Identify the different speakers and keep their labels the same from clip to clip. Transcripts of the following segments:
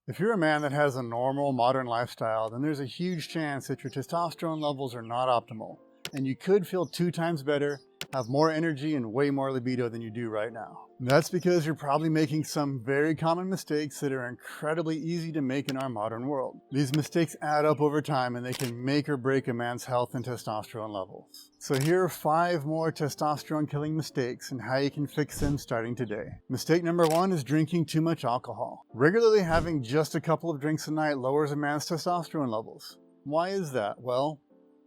Speaker 1: If you're a man that has a normal modern lifestyle, then there's a huge chance that your testosterone levels are not optimal, and you could feel 2 times better, have more energy, and way more libido than you do right now. And that's because you're probably making some very common mistakes that are incredibly easy to make in our modern world. These mistakes add up over time and they can make or break a man's health and testosterone levels. So here are 5 more testosterone-killing mistakes and how you can fix them starting today. Mistake number 1 is drinking too much alcohol. Regularly having just a couple of drinks a night lowers a man's testosterone levels. Why is that? Well,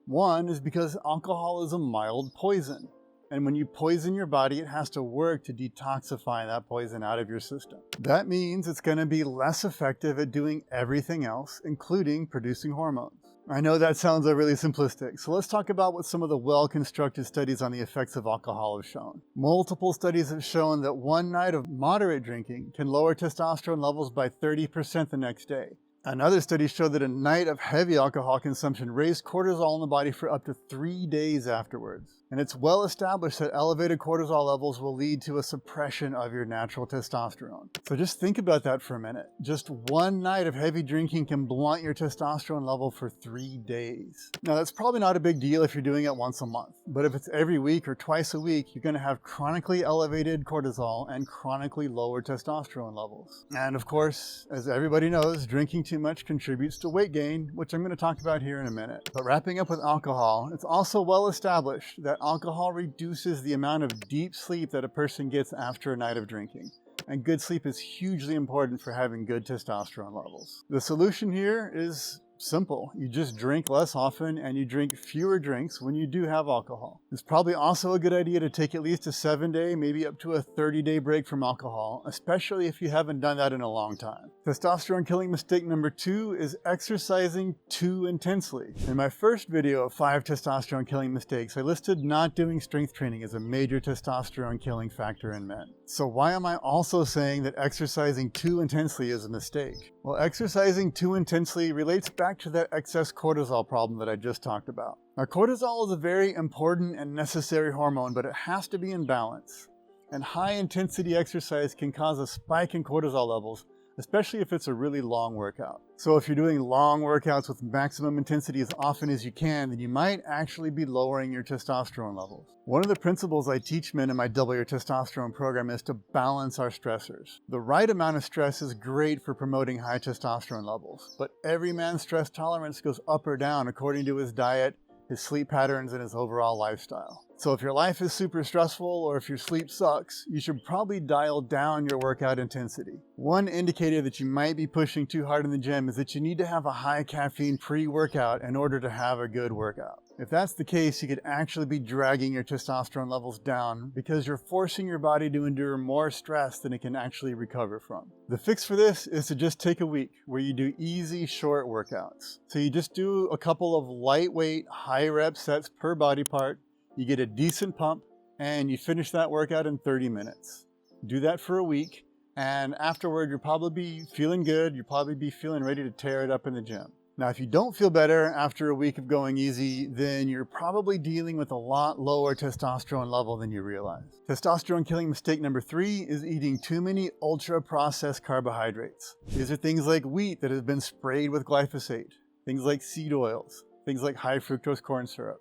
Speaker 1: one is because alcohol is a mild poison. And when you poison your body, it has to work to detoxify that poison out of your system. That means it's going to be less effective at doing everything else, including producing hormones. I know that sounds really simplistic, so let's talk about what some of the well-constructed studies on the effects of alcohol have shown. Multiple studies have shown that one night of moderate drinking can lower testosterone levels by 30% the next day. Another study showed that a night of heavy alcohol consumption raised cortisol in the body for up to 3 days afterwards. And it's well established that elevated cortisol levels will lead to a suppression of your natural testosterone. So just think about that for a minute. Just one night of heavy drinking can blunt your testosterone level for 3 days. Now that's probably not a big deal if you're doing it once a month, but if it's every week or twice a week, you're going to have chronically elevated cortisol and chronically lower testosterone levels. And of course, as everybody knows, drinking too much contributes to weight gain, which I'm going to talk about here in a minute. But wrapping up with alcohol, it's also well established that alcohol reduces the amount of deep sleep that a person gets after a night of drinking. And good sleep is hugely important for having good testosterone levels. The solution here is simple. You just drink less often and you drink fewer drinks when you do have alcohol. It's probably also a good idea to take at least a 7-day, maybe up to a 30-day break from alcohol, especially if you haven't done that in a long time. Testosterone killing mistake number 2 is exercising too intensely. In my first video of 5 testosterone killing mistakes, I listed not doing strength training as a major testosterone killing factor in men. So why am I also saying that exercising too intensely is a mistake? Well, exercising too intensely relates back to that excess cortisol problem that I just talked about. Now, cortisol is a very important and necessary hormone, but it has to be in balance. And high intensity exercise can cause a spike in cortisol levels, especially if it's a really long workout. So if you're doing long workouts with maximum intensity as often as you can, then you might actually be lowering your testosterone levels. One of the principles I teach men in my Double Your Testosterone program is to balance our stressors. The right amount of stress is great for promoting high testosterone levels, but every man's stress tolerance goes up or down according to his diet, his sleep patterns, and his overall lifestyle. So if your life is super stressful or if your sleep sucks, you should probably dial down your workout intensity. One indicator that you might be pushing too hard in the gym is that you need to have a high caffeine pre-workout in order to have a good workout. If that's the case, you could actually be dragging your testosterone levels down because you're forcing your body to endure more stress than it can actually recover from. The fix for this is to just take a week where you do easy, short workouts. So you just do a couple of lightweight, high rep sets per body part, you get a decent pump, and you finish that workout in 30 minutes. Do that for a week, and afterward you'll probably be feeling good, you'll probably be feeling ready to tear it up in the gym. Now, if you don't feel better after a week of going easy, then you're probably dealing with a lot lower testosterone level than you realize. Testosterone killing mistake number 3 is eating too many ultra-processed carbohydrates. These are things like wheat that has been sprayed with glyphosate, things like seed oils, things like high fructose corn syrup,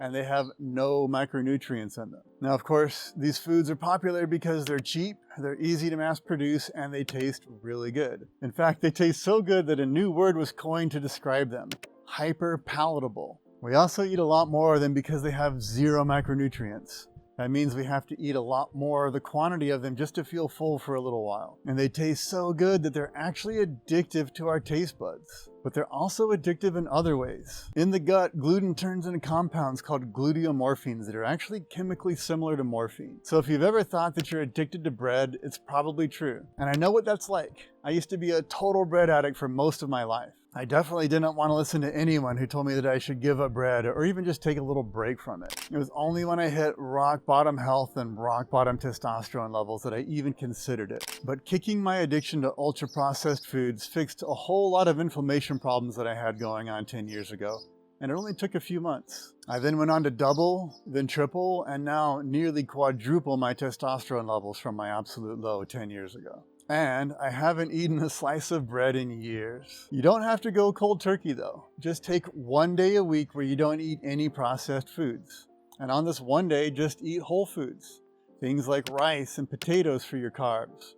Speaker 1: and they have no micronutrients in them. Now, of course, these foods are popular because they're cheap, they're easy to mass produce, and they taste really good. In fact, they taste so good that a new word was coined to describe them: hyper palatable. We also eat a lot more of them because they have 0 micronutrients. That means we have to eat a lot more of the quantity of them just to feel full for a little while. And they taste so good that they're actually addictive to our taste buds. But they're also addictive in other ways. In the gut, gluten turns into compounds called gluteomorphines that are actually chemically similar to morphine. So if you've ever thought that you're addicted to bread, it's probably true. And I know what that's like. I used to be a total bread addict for most of my life. I definitely didn't want to listen to anyone who told me that I should give up bread or even just take a little break from it. It was only when I hit rock bottom health and rock bottom testosterone levels that I even considered it. But kicking my addiction to ultra processed foods fixed a whole lot of inflammation problems that I had going on 10 years ago. And it only took a few months. I then went on to double, then triple, and now nearly quadruple my testosterone levels from my absolute low 10 years ago. And I haven't eaten a slice of bread in years. You don't have to go cold turkey though. Just take one day a week where you don't eat any processed foods. And on this one day, just eat whole foods. Things like rice and potatoes for your carbs.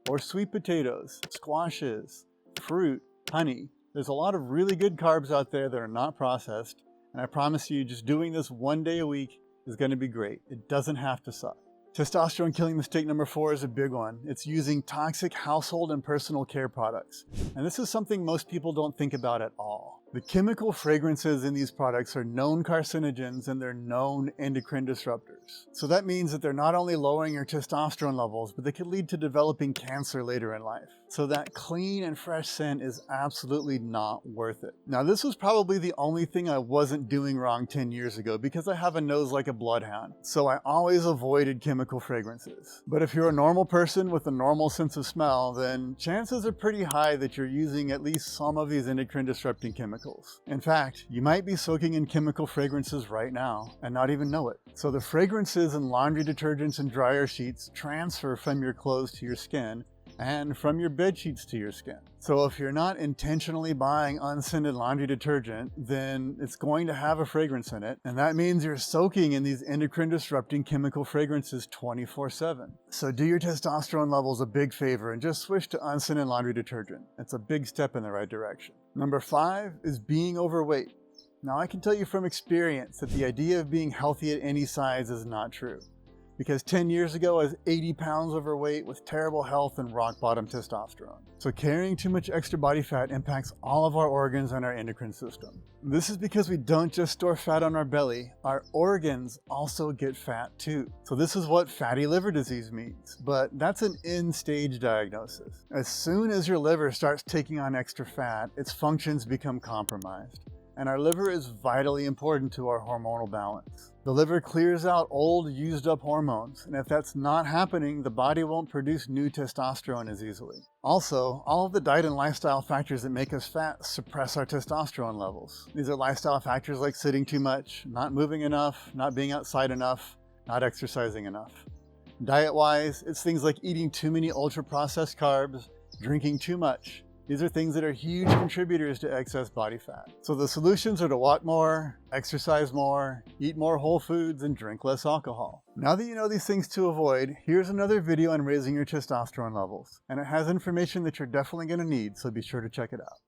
Speaker 1: Or sweet potatoes, squashes, fruit, honey. There's a lot of really good carbs out there that are not processed. And I promise you, just doing this one day a week is going to be great. It doesn't have to suck. Testosterone killing mistake number 4 is a big one. It's using toxic household and personal care products. And this is something most people don't think about at all. The chemical fragrances in these products are known carcinogens and they're known endocrine disruptors. So that means that they're not only lowering your testosterone levels, but they could lead to developing cancer later in life. So that clean and fresh scent is absolutely not worth it. Now, this was probably the only thing I wasn't doing wrong 10 years ago because I have a nose like a bloodhound. So I always avoided chemical fragrances. But if you're a normal person with a normal sense of smell, then chances are pretty high that you're using at least some of these endocrine disrupting chemicals. In fact, you might be soaking in chemical fragrances right now and not even know it. So the fragrances in laundry detergents and dryer sheets transfer from your clothes to your skin and from your bed sheets to your skin. So if you're not intentionally buying unscented laundry detergent, then it's going to have a fragrance in it. And that means you're soaking in these endocrine disrupting chemical fragrances 24/7. So do your testosterone levels a big favor and just switch to unscented laundry detergent. It's a big step in the right direction. Number 5 is being overweight. Now I can tell you from experience that the idea of being healthy at any size is not true. Because 10 years ago I was 80 pounds overweight with terrible health and rock bottom testosterone. So carrying too much extra body fat impacts all of our organs and our endocrine system. This is because we don't just store fat on our belly, our organs also get fat too. So this is what fatty liver disease means, but that's an end-stage diagnosis. As soon as your liver starts taking on extra fat, its functions become compromised. And our liver is vitally important to our hormonal balance. The liver clears out old, used up hormones, and if that's not happening, the body won't produce new testosterone as easily. Also, all of the diet and lifestyle factors that make us fat suppress our testosterone levels. These are lifestyle factors like sitting too much, not moving enough, not being outside enough, not exercising enough. Diet-wise, it's things like eating too many ultra-processed carbs, drinking too much. These are things that are huge contributors to excess body fat. So the solutions are to walk more, exercise more, eat more whole foods, and drink less alcohol. Now that you know these things to avoid, here's another video on raising your testosterone levels. And it has information that you're definitely going to need, so be sure to check it out.